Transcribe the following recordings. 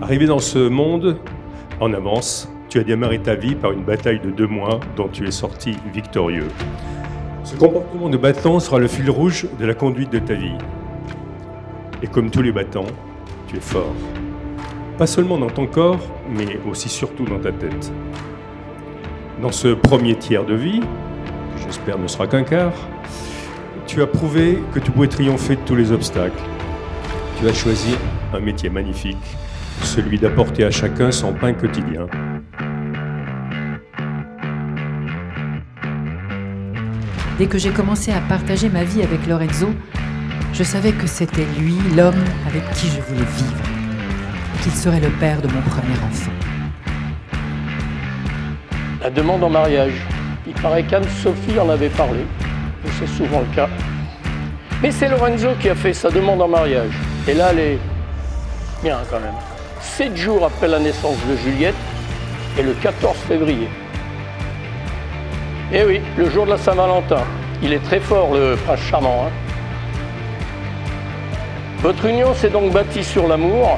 Arrivé dans ce monde, en avance, tu as démarré ta vie par une bataille de 2 mois dont tu es sorti victorieux. Ce comportement de battant sera le fil rouge de la conduite de ta vie. Et comme tous les battants, tu es fort. Pas seulement dans ton corps, mais aussi surtout dans ta tête. Dans ce premier tiers de vie, que j'espère ne sera qu'un quart, tu as prouvé que tu pouvais triompher de tous les obstacles. Tu as choisi un métier magnifique, celui d'apporter à chacun son pain quotidien. Dès que j'ai commencé à partager ma vie avec Lorenzo, je savais que c'était lui, l'homme avec qui je voulais vivre, qu'il serait le père de mon premier enfant. La demande en mariage. Il paraît qu'Anne-Sophie en avait parlé, et c'est souvent le cas. Mais c'est Lorenzo qui a fait sa demande en mariage. Et là, elle est bien quand même. 7 jours après la naissance de Juliette, et le 14 février. Eh oui, le jour de la Saint-Valentin. Il est très fort, le prince charmant. Votre union s'est donc bâtie sur l'amour.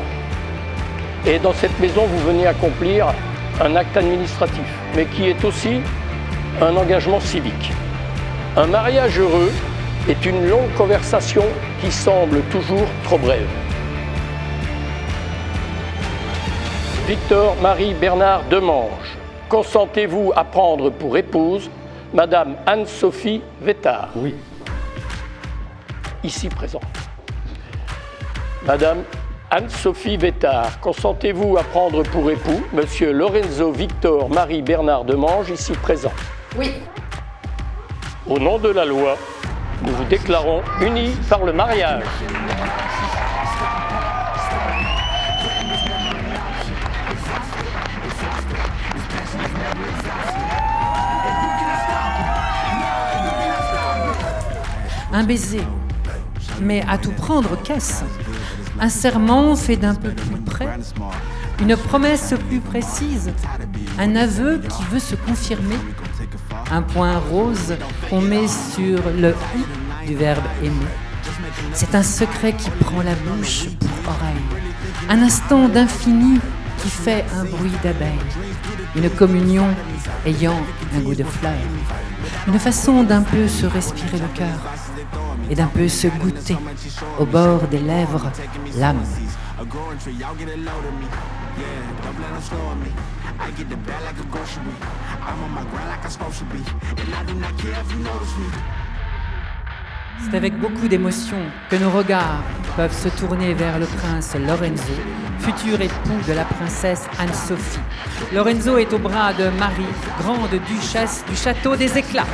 Et dans cette maison, vous venez accomplir un acte administratif, mais qui est aussi un engagement civique. Un mariage heureux est une longue conversation qui semble toujours trop brève. Victor Marie Bernard Demange, consentez-vous à prendre pour épouse Madame Anne-Sophie Vétard? Oui. Ici présente. Madame Anne-Sophie Vétard, consentez-vous à prendre pour époux Monsieur Lorenzo Victor Marie Bernard Demange, ici présent? Oui. Au nom de la loi, nous vous déclarons unis par le mariage. Un baiser, mais à tout prendre, qu'est-ce? Un serment fait d'un peu plus près, une promesse plus précise, un aveu qui veut se confirmer, un point rose qu'on met sur le « i » du verbe « aimer ». C'est un secret qui prend la bouche pour oreille, un instant d'infini qui fait un bruit d'abeille, une communion ayant un goût de fleurs, une façon d'un peu se respirer le cœur et d'un peu se goûter au bord des lèvres l'âme. C'est avec beaucoup d'émotion que nos regards peuvent se tourner vers le prince Lorenzo, futur époux de la princesse Anne-Sophie. Lorenzo est au bras de Marie, grande duchesse du château des Éclats.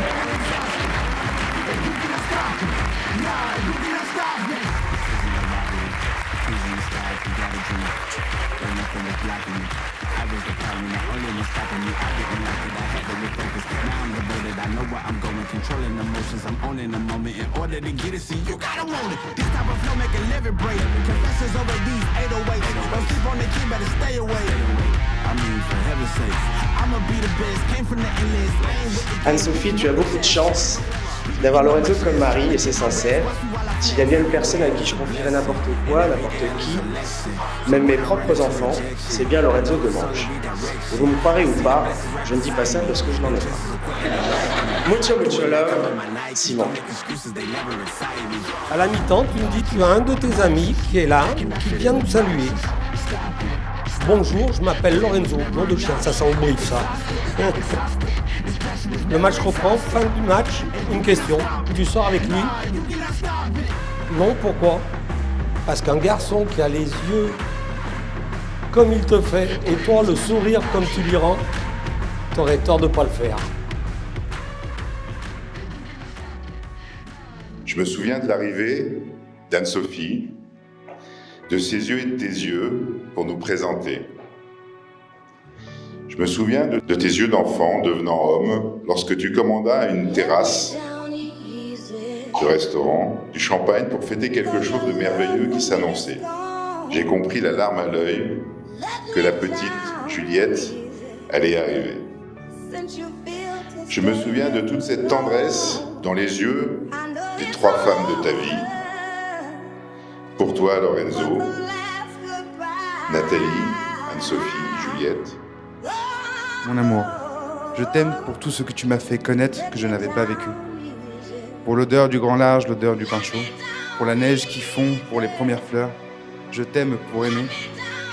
Anne-Sophie, tu as beaucoup de chance d'avoir Lorenzo comme mari, et c'est sincère. S'il y a bien une personne à qui je confierais n'importe quoi, n'importe qui, même mes propres enfants, c'est bien Lorenzo Demange. Et vous me croirez ou pas, je ne dis pas ça parce que je n'en ai pas. Mucho, mucho love, Simon. À la mi-temps, tu me dis tu as un de tes amis qui est là, qui vient nous saluer. Bonjour, je m'appelle Lorenzo, nom de chien, ça sent au brief ça. Le match reprend, fin du match, une question. Tu sors avec lui? Non, pourquoi? Parce qu'un garçon qui a les yeux comme il te fait et toi le sourire comme tu lui rends, t'aurais tort de ne pas le faire. Je me souviens de l'arrivée d'Anne-Sophie, de ses yeux et de tes yeux pour nous présenter. Je me souviens de tes yeux d'enfant devenant homme lorsque tu commandas à une terrasse de restaurant du champagne pour fêter quelque chose de merveilleux qui s'annonçait. J'ai compris la larme à l'œil que la petite Juliette allait arriver. Je me souviens de toute cette tendresse dans les yeux des 3 femmes de ta vie. Pour toi, Lorenzo, Nathalie, Anne-Sophie, Juliette. Mon amour, je t'aime pour tout ce que tu m'as fait connaître que je n'avais pas vécu. Pour l'odeur du grand large, l'odeur du pain chaud, pour la neige qui fond, pour les premières fleurs. Je t'aime pour aimer,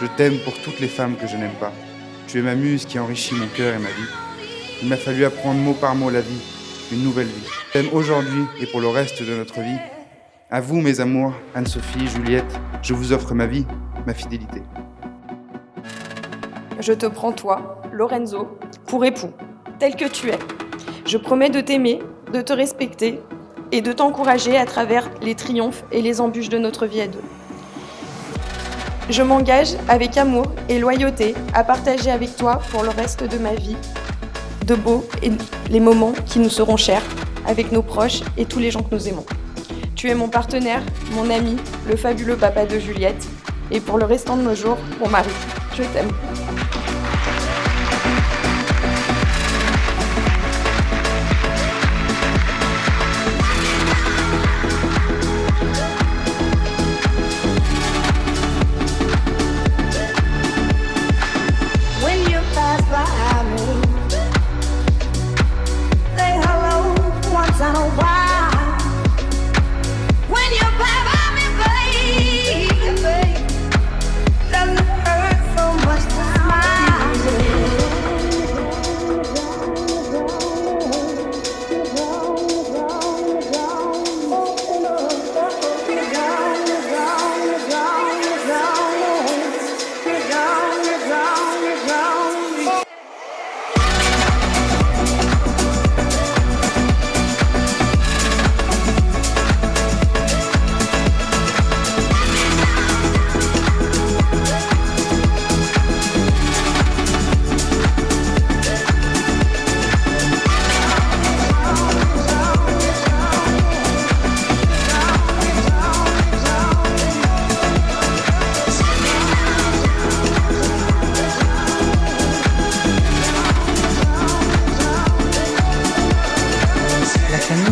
je t'aime pour toutes les femmes que je n'aime pas. Tu es ma muse qui enrichit mon cœur et ma vie. Il m'a fallu apprendre mot par mot la vie, une nouvelle vie. Je t'aime aujourd'hui et pour le reste de notre vie. À vous, mes amours, Anne-Sophie, Juliette, je vous offre ma vie, ma fidélité. Je te prends toi, Lorenzo, pour époux, tel que tu es. Je promets de t'aimer, de te respecter et de t'encourager à travers les triomphes et les embûches de notre vie à deux. Je m'engage avec amour et loyauté à partager avec toi pour le reste de ma vie de beaux et les moments qui nous seront chers avec nos proches et tous les gens que nous aimons. Tu es mon partenaire, mon ami, le fabuleux papa de Juliette et pour le restant de nos jours, mon mari. Je t'aime.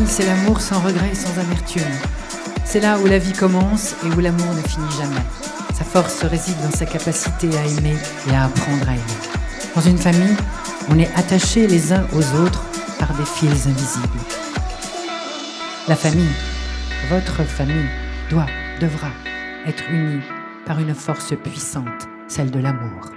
C'est l'amour sans regret et sans amertume. C'est là où la vie commence et où l'amour ne finit jamais. Sa force réside dans sa capacité à aimer et à apprendre à aimer. Dans une famille, on est attachés les uns aux autres par des fils invisibles. La famille, votre famille, devra être unie par une force puissante, celle de l'amour.